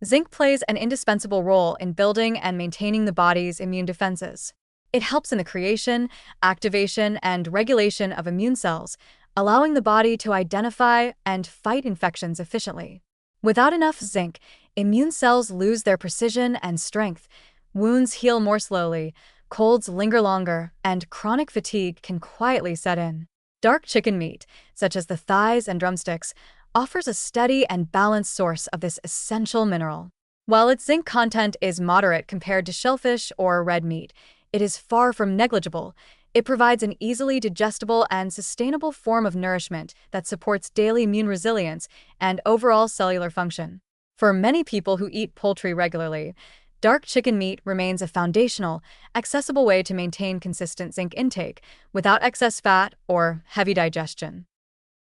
Zinc plays an indispensable role in building and maintaining the body's immune defenses. It helps in the creation, activation, and regulation of immune cells, allowing the body to identify and fight infections efficiently. Without enough zinc, immune cells lose their precision and strength, wounds heal more slowly, colds linger longer, and chronic fatigue can quietly set in. Dark chicken meat, such as the thighs and drumsticks, offers a steady and balanced source of this essential mineral. While its zinc content is moderate compared to shellfish or red meat, it is far from negligible. It provides an easily digestible and sustainable form of nourishment that supports daily immune resilience and overall cellular function. For many people who eat poultry regularly, dark chicken meat remains a foundational, accessible way to maintain consistent zinc intake without excess fat or heavy digestion.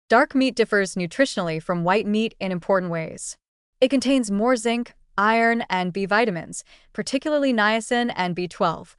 Dark meat differs nutritionally from white meat in important ways. It contains more zinc, iron, and B vitamins, particularly niacin and B12,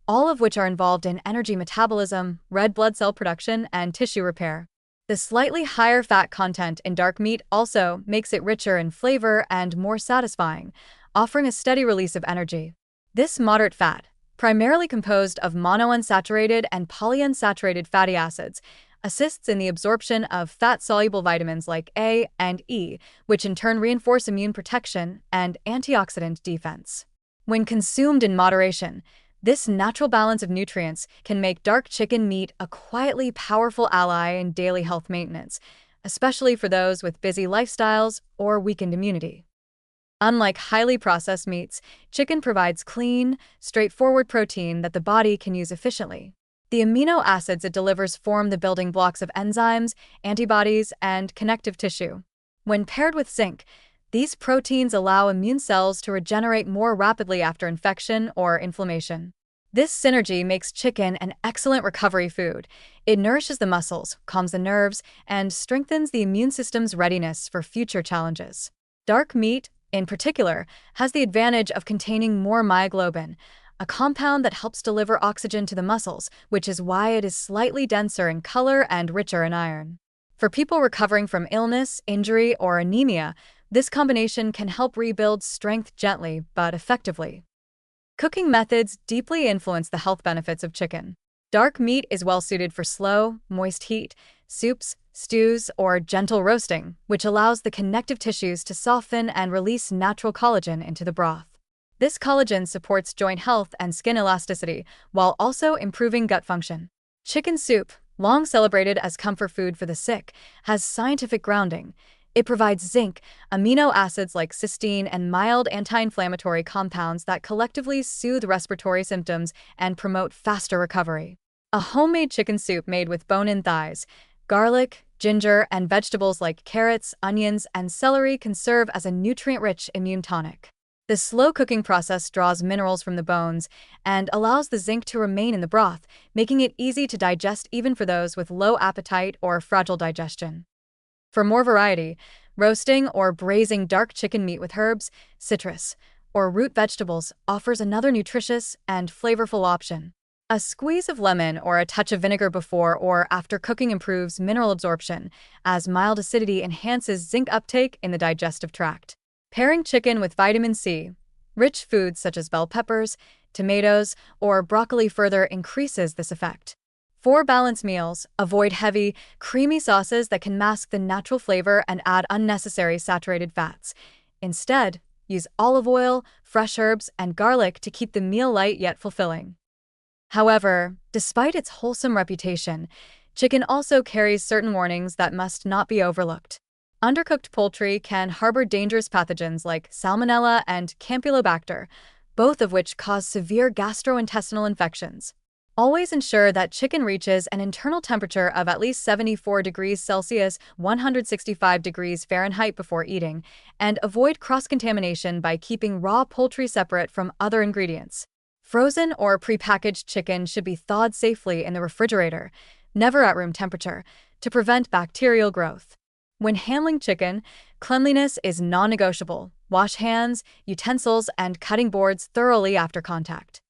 all of which are involved in energy metabolism, red blood cell production, and tissue repair. The slightly higher fat content in dark meat also makes it richer in flavor and more satisfying, offering a steady release of energy. This moderate fat, primarily composed of monounsaturated and polyunsaturated fatty acids, assists in the absorption of fat-soluble vitamins like A and E, which in turn reinforce immune protection and antioxidant defense. When consumed in moderation, this natural balance of nutrients can make dark chicken meat a quietly powerful ally in daily health maintenance, especially for those with busy lifestyles or weakened immunity. Unlike highly processed meats, chicken provides clean, straightforward protein that the body can use efficiently. The amino acids it delivers form the building blocks of enzymes, antibodies, and connective tissue. When paired with zinc, these proteins allow immune cells to regenerate more rapidly after infection or inflammation. This synergy makes chicken an excellent recovery food. It nourishes the muscles, calms the nerves, and strengthens the immune system's readiness for future challenges. Dark meat, in particular, has the advantage of containing more myoglobin, a compound that helps deliver oxygen to the muscles, which is why it is slightly denser in color and richer in iron. For people recovering from illness, injury, or anemia, this combination can help rebuild strength gently but effectively. Cooking methods deeply influence the health benefits of chicken. Dark meat is well suited for slow, moist heat, soups, stews, or gentle roasting, which allows the connective tissues to soften and release natural collagen into the broth. This collagen supports joint health and skin elasticity, while also improving gut function. Chicken soup, long celebrated as comfort food for the sick, has scientific grounding. It provides zinc, amino acids like cysteine, and mild anti-inflammatory compounds that collectively soothe respiratory symptoms and promote faster recovery. A homemade chicken soup made with bone-in thighs, garlic, ginger, and vegetables like carrots, onions, and celery can serve as a nutrient-rich immune tonic. The slow cooking process draws minerals from the bones and allows the zinc to remain in the broth, making it easy to digest even for those with low appetite or fragile digestion. For more variety, roasting or braising dark chicken meat with herbs, citrus, or root vegetables offers another nutritious and flavorful option. A squeeze of lemon or a touch of vinegar before or after cooking improves mineral absorption, as mild acidity enhances zinc uptake in the digestive tract. Pairing chicken with vitamin C, rich foods such as bell peppers, tomatoes, or broccoli further increases this effect. For balanced meals, avoid heavy, creamy sauces that can mask the natural flavor and add unnecessary saturated fats. Instead, use olive oil, fresh herbs, and garlic to keep the meal light yet fulfilling. However, despite its wholesome reputation, chicken also carries certain warnings that must not be overlooked. Undercooked poultry can harbor dangerous pathogens like Salmonella and Campylobacter, both of which cause severe gastrointestinal infections. Always ensure that chicken reaches an internal temperature of at least 74 degrees Celsius, 165 degrees Fahrenheit before eating, and avoid cross-contamination by keeping raw poultry separate from other ingredients. Frozen or prepackaged chicken should be thawed safely in the refrigerator, never at room temperature, to prevent bacterial growth. When handling chicken, cleanliness is non-negotiable. Wash hands, utensils, and cutting boards thoroughly after contact.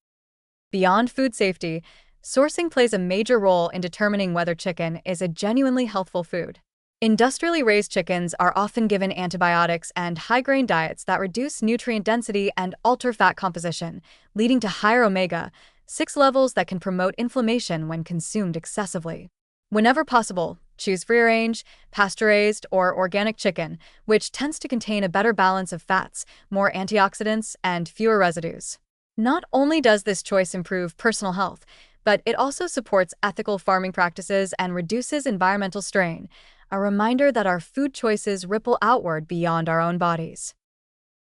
Beyond food safety, sourcing plays a major role in determining whether chicken is a genuinely healthful food. Industrially raised chickens are often given antibiotics and high-grain diets that reduce nutrient density and alter fat composition, leading to higher omega-6 levels that can promote inflammation when consumed excessively. Whenever possible, choose free-range, pasture-raised, or organic chicken, which tends to contain a better balance of fats, more antioxidants, and fewer residues. Not only does this choice improve personal health, but it also supports ethical farming practices and reduces environmental strain, a reminder that our food choices ripple outward beyond our own bodies.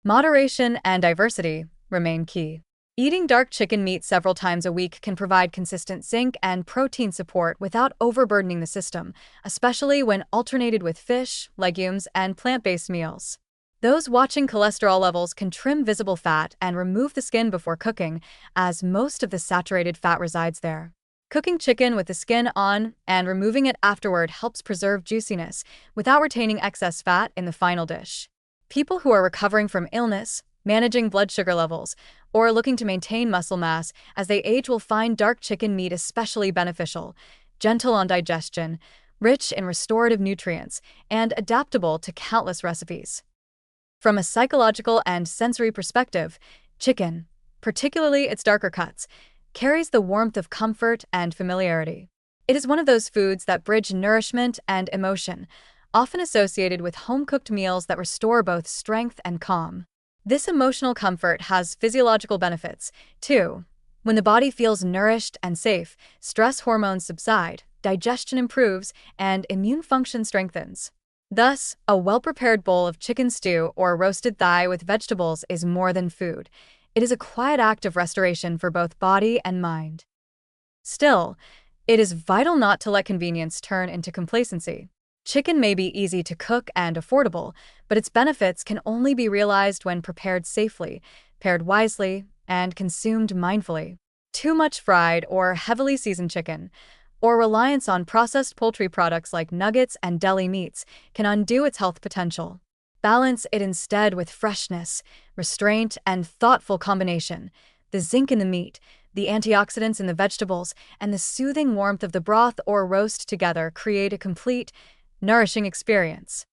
Moderation and diversity remain key. Eating dark chicken meat several times a week can provide consistent zinc and protein support without overburdening the system, especially when alternated with fish, legumes, and plant-based meals. Those watching cholesterol levels can trim visible fat and remove the skin before cooking, as most of the saturated fat resides there. Cooking chicken with the skin on and removing it afterward helps preserve juiciness without retaining excess fat in the final dish. People who are recovering from illness, managing blood sugar levels, or looking to maintain muscle mass as they age will find dark chicken meat especially beneficial, gentle on digestion, rich in restorative nutrients, and adaptable to countless recipes. From a psychological and sensory perspective, chicken, particularly its darker cuts, carries the warmth of comfort and familiarity. It is one of those foods that bridge nourishment and emotion, often associated with home-cooked meals that restore both strength and calm. This emotional comfort has physiological benefits, too. When the body feels nourished and safe, stress hormones subside, digestion improves, and immune function strengthens. Thus, a well-prepared bowl of chicken stew or roasted thigh with vegetables is more than food. It is a quiet act of restoration for both body and mind. Still, it is vital not to let convenience turn into complacency. Chicken may be easy to cook and affordable, but its benefits can only be realized when prepared safely, paired wisely, and consumed mindfully. Too much fried or heavily seasoned chicken, or reliance on processed poultry products like nuggets and deli meats, can undo its health potential. Balance it instead with freshness, restraint, and thoughtful combination. The zinc in the meat, the antioxidants in the vegetables, and the soothing warmth of the broth or roast together create a complete, nourishing experience.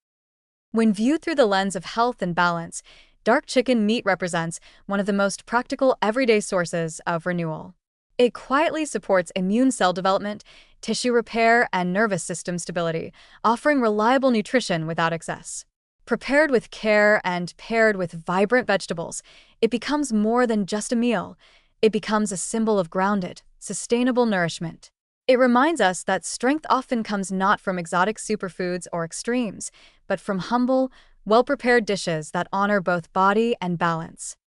When viewed through the lens of health and balance, dark chicken meat represents one of the most practical everyday sources of renewal. It quietly supports immune cell development, tissue repair, and nervous system stability, offering reliable nutrition without excess. Prepared with care and paired with vibrant vegetables, it becomes more than just a meal. It becomes a symbol of grounded, sustainable nourishment. It reminds us that strength often comes not from exotic superfoods or extremes, but from humble, well-prepared dishes that honor both body and balance.